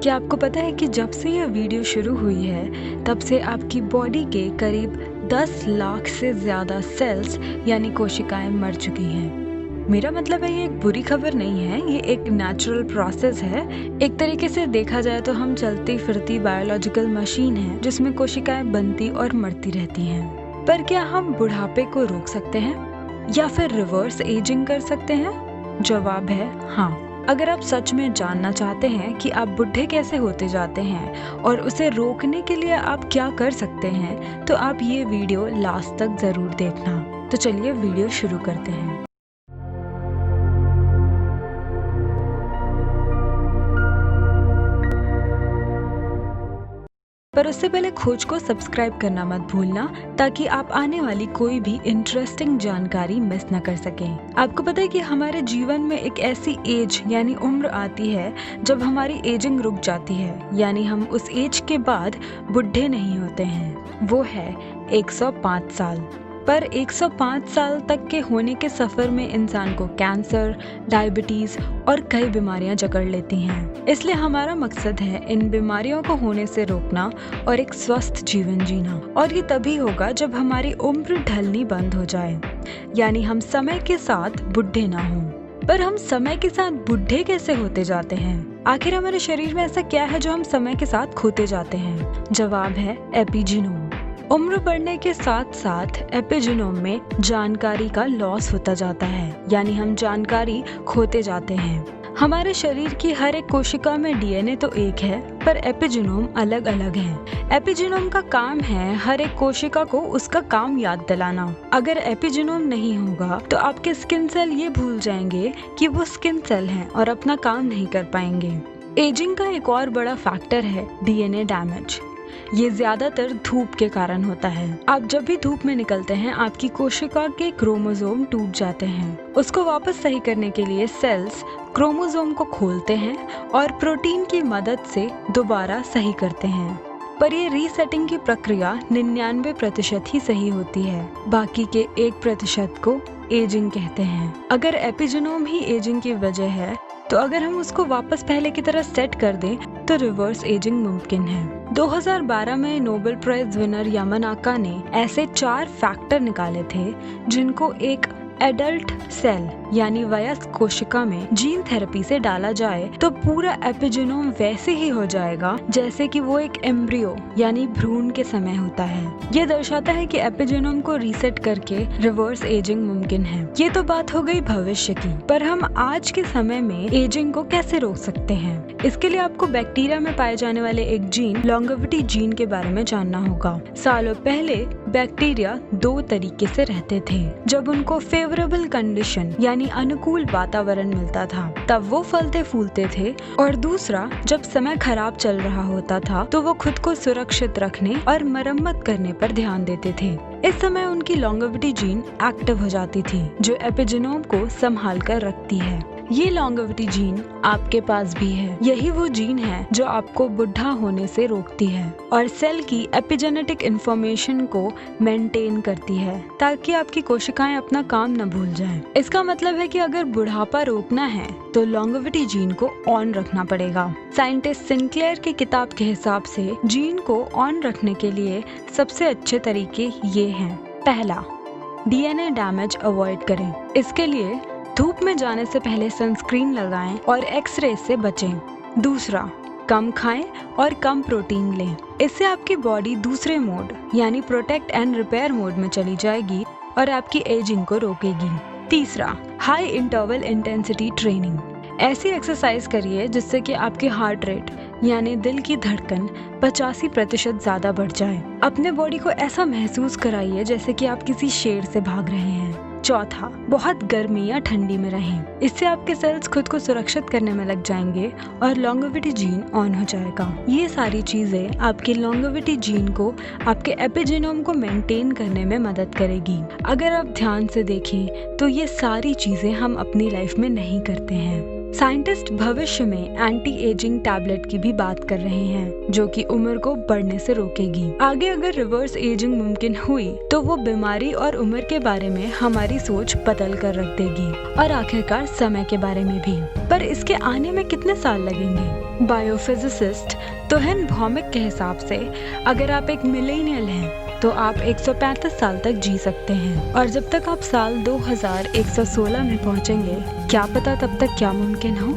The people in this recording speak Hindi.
क्या आपको पता है कि जब से यह वीडियो शुरू हुई है तब से आपकी बॉडी के करीब 10 लाख से ज़्यादा सेल्स यानी कोशिकाएं मर चुकी हैं। मेरा मतलब है ये एक बुरी खबर नहीं है, ये एक नेचुरल प्रोसेस है। एक तरीके से देखा जाए तो हम चलती फिरती बायोलॉजिकल मशीन है जिसमें कोशिकाएं बनती और मरती रहती हैं। पर क्या हम बुढ़ापे को रोक सकते हैं या फिर रिवर्स एजिंग कर सकते हैं? जवाब है हाँ। अगर आप सच में जानना चाहते हैं कि आप बुढ़े कैसे होते जाते हैं और उसे रोकने के लिए आप क्या कर सकते हैं, तो आप ये वीडियो लास्ट तक ज़रूर देखना। तो चलिए वीडियो शुरू करते हैं। पर उससे पहले खोज को सब्सक्राइब करना मत भूलना ताकि आप आने वाली कोई भी इंटरेस्टिंग जानकारी मिस न कर सकें। आपको पता है कि हमारे जीवन में एक ऐसी एज यानी उम्र आती है जब हमारी एजिंग रुक जाती है, यानी हम उस एज के बाद बुढ़े नहीं होते हैं। वो है 105 साल। पर 105 साल तक के होने के सफ़र में इंसान को कैंसर, डायबिटीज़ और कई बीमारियां जकड़ लेती हैं। इसलिए हमारा मकसद है इन बीमारियों को होने से रोकना और एक स्वस्थ जीवन जीना। और ये तभी होगा जब हमारी उम्र ढलनी बंद हो जाए, यानी हम समय के साथ बुढ़े ना हों। पर हम समय के साथ बुढ़े कैसे होते जाते हैं? आखिर हमारे शरीर में ऐसा क्या है जो हम समय के साथ खोते जाते हैं? जवाब है एपिजीनोम। उम्र बढ़ने के साथ साथ एपिजीनोम में जानकारी का लॉस होता जाता है, यानी हम जानकारी खोते जाते हैं। हमारे शरीर की हर एक कोशिका में डीएनए तो एक है, पर एपिजीनोम अलग अलग है। एपिजीनोम का काम है हर एक कोशिका को उसका काम याद दिलाना। अगर एपिजीनोम नहीं होगा तो आपके स्किन सेल ये भूल जाएंगे कि वो स्किन सेल हैं और अपना काम नहीं कर पाएंगे। एजिंग का एक और बड़ा फैक्टर है डीएनए डैमेज। ये ज्यादातर धूप के कारण होता है। आप जब भी धूप में निकलते हैं आपकी कोशिका के क्रोमोसोम टूट जाते हैं। उसको वापस सही करने के लिए सेल्स क्रोमोसोम को खोलते हैं और प्रोटीन की मदद से दोबारा सही करते हैं। पर ये रीसेटिंग की प्रक्रिया 99% ही सही होती है, बाकी के 1% को एजिंग कहते हैं। अगर एपिजीनोम ही एजिंग की वजह है तो अगर हम उसको वापस पहले की तरह सेट कर दें तो रिवर्स एजिंग मुमकिन है। 2012 में नोबेल प्राइज विनर यामानाका ने ऐसे 4 फैक्टर निकाले थे जिनको एक एडल्ट सेल यानी वयस्क कोशिका में जीन थेरेपी से डाला जाए तो पूरा एपिजीनोम वैसे ही हो जाएगा जैसे कि वो एक एम्ब्रियो यानी भ्रूण के समय होता है। ये दर्शाता है कि एपिजीनोम को रीसेट करके रिवर्स एजिंग मुमकिन है। ये तो बात हो गई भविष्य की, पर हम आज के समय में एजिंग को कैसे रोक सकते हैं? इसके लिए आपको बैक्टीरिया में पाए जाने वाले एक जीन लॉन्गेविटी जीन के बारे में जानना होगा। सालों पहले बैक्टीरिया 2 तरीके से रहते थे। जब उनको फेवरेबल कंडीशन यानी अनुकूल वातावरण मिलता था तब वो फलते फूलते थे, और दूसरा जब समय खराब चल रहा होता था तो वो खुद को सुरक्षित रखने और मरम्मत करने पर ध्यान देते थे। इस समय उनकी लॉन्गेविटी जीन एक्टिव हो जाती थी जो एपिजीनोम को संभाल कर रखती है। ये लॉन्गेविटी जीन आपके पास भी है। यही वो जीन है जो आपको बुढ़ा होने से रोकती है और सेल की एपिजेनेटिक इंफॉर्मेशन को मेंटेन करती है ताकि आपकी कोशिकाएं अपना काम न भूल जाएं। इसका मतलब है कि अगर बुढ़ापा रोकना है तो लॉन्गेविटी जीन को ऑन रखना पड़ेगा। साइंटिस्ट सिंक्लेयर की किताब के हिसाब से जीन को ऑन रखने के लिए सबसे अच्छे तरीके ये हैं। पहला, डीएनए डैमेज अवॉइड करें। इसके लिए धूप में जाने से पहले सनस्क्रीन लगाएं और एक्सरे से बचें। दूसरा, कम खाएं और कम प्रोटीन लें। इससे आपकी बॉडी दूसरे मोड यानी प्रोटेक्ट एंड रिपेयर मोड में चली जाएगी और आपकी एजिंग को रोकेगी। तीसरा, हाई इंटरवल इंटेंसिटी ट्रेनिंग। ऐसी एक्सरसाइज करिए जिससे कि आपकी हार्ट रेट यानी दिल की धड़कन 85% ज्यादा बढ़ जाए। अपने बॉडी को ऐसा महसूस कराइए जैसे कि आप किसी शेर से भाग रहे हैं। चौथा, बहुत गर्मी या ठंडी में रहें। इससे आपके सेल्स खुद को सुरक्षित करने में लग जाएंगे और लॉन्गेविटी जीन ऑन हो जाएगा। ये सारी चीजें आपके लॉन्गेविटी जीन को आपके एपिजीनोम को मेंटेन करने में मदद करेगी। अगर आप ध्यान से देखें तो ये सारी चीजें हम अपनी लाइफ में नहीं करते हैं। साइंटिस्ट भविष्य में एंटी एजिंग टैबलेट की भी बात कर रहे हैं जो कि उम्र को बढ़ने से रोकेगी। आगे अगर रिवर्स एजिंग मुमकिन हुई तो वो बीमारी और उम्र के बारे में हमारी सोच बदल कर रख देगी और आखिरकार समय के बारे में भी। पर इसके आने में कितने साल लगेंगे? बायोफिजिसिस्ट तोहेन भौमिक के हिसाब से अगर आप एक मिलेनियल हैं तो आप 135 साल तक जी सकते हैं और जब तक आप साल 2116 में पहुंचेंगे, क्या पता तब तक क्या मुमकिन हो।